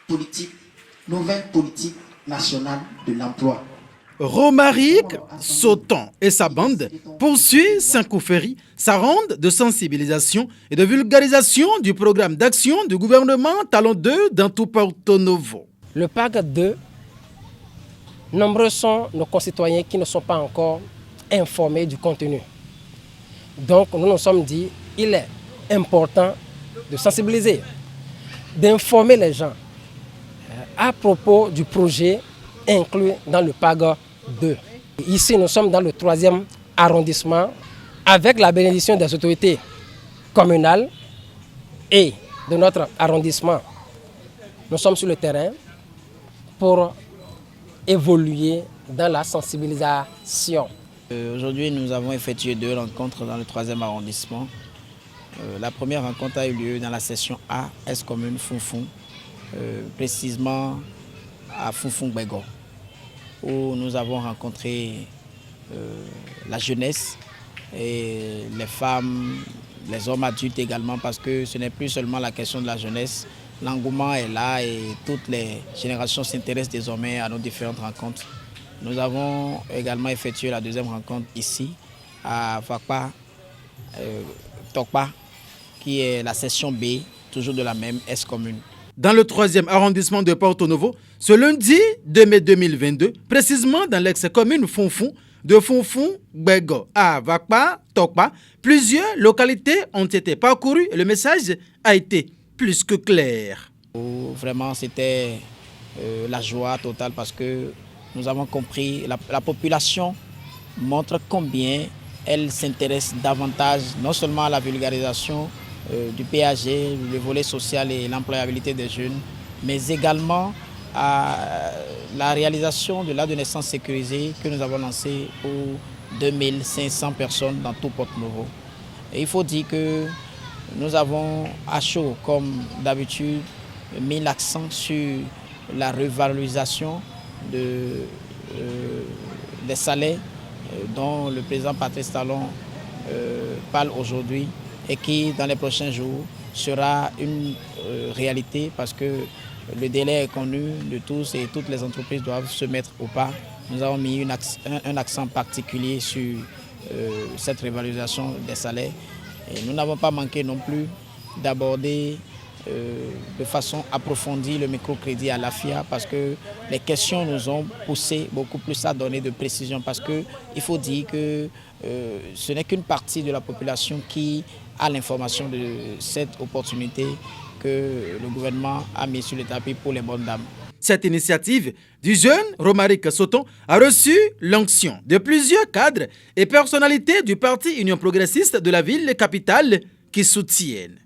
politique, nouvelle politique nationale de l'emploi. Romaric Sauton et sa bande poursuivent Saint-Couféry sa ronde de sensibilisation et de vulgarisation du programme d'action du gouvernement Talon 2 dans tout Porto Novo. Le PAG 2, nombreux sont nos concitoyens qui ne sont pas encore informés du contenu. Donc nous nous sommes dit qu'il est important de sensibiliser, d'informer les gens à propos du projet inclus dans le PAG 2. Ici, nous sommes dans le 3e arrondissement avec la bénédiction des autorités communales et de notre arrondissement. Nous sommes sur le terrain pour évoluer dans la sensibilisation. Aujourd'hui, nous avons effectué 2 rencontres dans le 3e arrondissement. La première rencontre a eu lieu dans la section A, Est-Commune Founfoun, précisément à Founfoun-Bégo, où nous avons rencontré la jeunesse et les femmes, les hommes adultes également, parce que ce n'est plus seulement la question de la jeunesse. L'engouement est là et toutes les générations s'intéressent désormais à nos différentes rencontres. Nous avons également effectué la 2e rencontre ici, à Vakpa, Tokpa, qui est la section B, toujours de la même Est-Commune. Dans le 3e arrondissement de Porto Novo, ce lundi 2 mai 2022, précisément dans l'ex-commune Founfoun, de Founfoun-Bégo à Vakpa, Tokpa, plusieurs localités ont été parcourues et le message a été plus que clair. Vraiment, c'était la joie totale parce que nous avons compris, la population montre combien elle s'intéresse davantage, non seulement à la vulgarisation du PAG, le volet social et l'employabilité des jeunes, mais également à la réalisation de l'aide de naissance sécurisée que nous avons lancée pour 2500 personnes dans tout Porto Novo. Et il faut dire que nous avons à chaud, comme d'habitude, mis l'accent sur la revalorisation des salaires dont le président Patrice Talon parle aujourd'hui et qui, dans les prochains jours, sera une réalité parce que le délai est connu de tous et toutes les entreprises doivent se mettre au pas. Nous avons mis un accent particulier sur cette revalorisation des salaires. Et nous n'avons pas manqué non plus d'aborder de façon approfondie le microcrédit à l'AFIA parce que les questions nous ont poussé beaucoup plus à donner de précision parce qu'il faut dire que ce n'est qu'une partie de la population qui a l'information de cette opportunité que le gouvernement a mis sur le tapis pour les bonnes dames. Cette initiative du jeune Romaric Sauton a reçu l'onction de plusieurs cadres et personnalités du Parti Union Progressiste de la ville capitale qui soutiennent.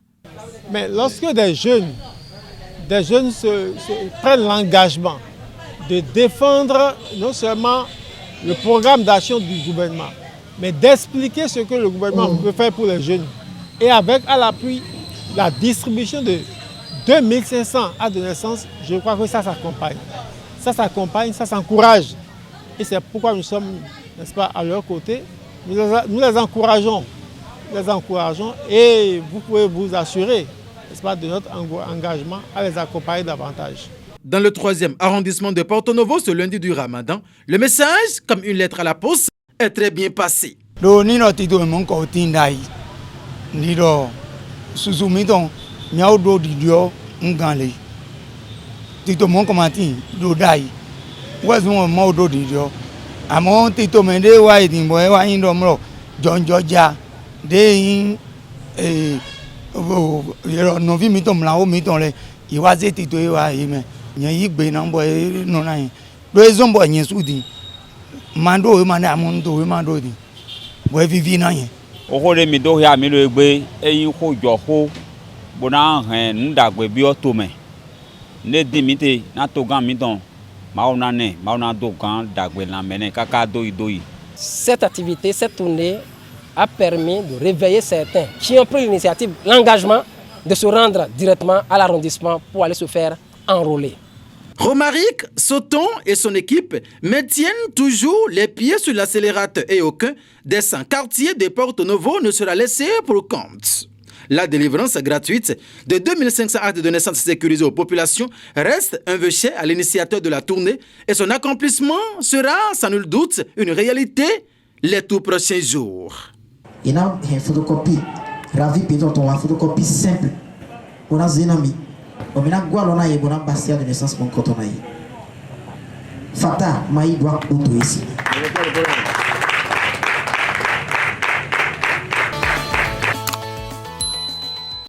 Mais lorsque des jeunes prennent l'engagement de défendre non seulement le programme d'action du gouvernement, mais d'expliquer ce que le gouvernement peut faire pour les jeunes, et avec à l'appui la distribution de 2500 aides de naissance, je crois que ça s'accompagne. Ça s'accompagne, ça s'encourage. Et c'est pourquoi nous sommes, n'est-ce pas, à leur côté. Nous les encourageons. Et vous pouvez vous assurer, n'est-ce pas, de notre engagement à les accompagner davantage. Dans le 3e arrondissement de Porto Novo, ce lundi du Ramadan, le message, comme une lettre à la poste, est très bien passé. Miao do didio ngale tito mon komati do dai wazu mo do didio amo tito mende wa idin boy wa yin do mro jonjoja de yin yero no vi mi to mla o mi to le iwa ze tito wa yime yen yi gbe na boy no na yin do ezombo yin sudi mando we manda amundo we mando di boy vivi na yin o ko le mi do ya mi lo egbe eyin ko jo ko bona hen ndagbe bi otome ne dimite na to gan mi don mauna do gan dagbe na mene kaka doyi. Cette activité, cette tournée a permis de réveiller certains qui ont pris l'initiative, l'engagement de se rendre directement à l'arrondissement pour aller se faire enrôler. Romaric Sauton et son équipe maintiennent toujours les pieds sur l'accélérateur et aucun des 100 quartiers de Porto Novo ne sera laissé pour compte. La délivrance gratuite de 2500 actes de naissance sécurisés aux populations reste un vœu cher à l'initiateur de la tournée et son accomplissement sera, sans nul doute, une réalité les tout prochains jours. Il y a une photocopie, ravi pédant, une photocopie simple. On a Zenami. On a Gualona et on a Bastia de naissance mon cotonaï. Fata, Maï doit auto ici.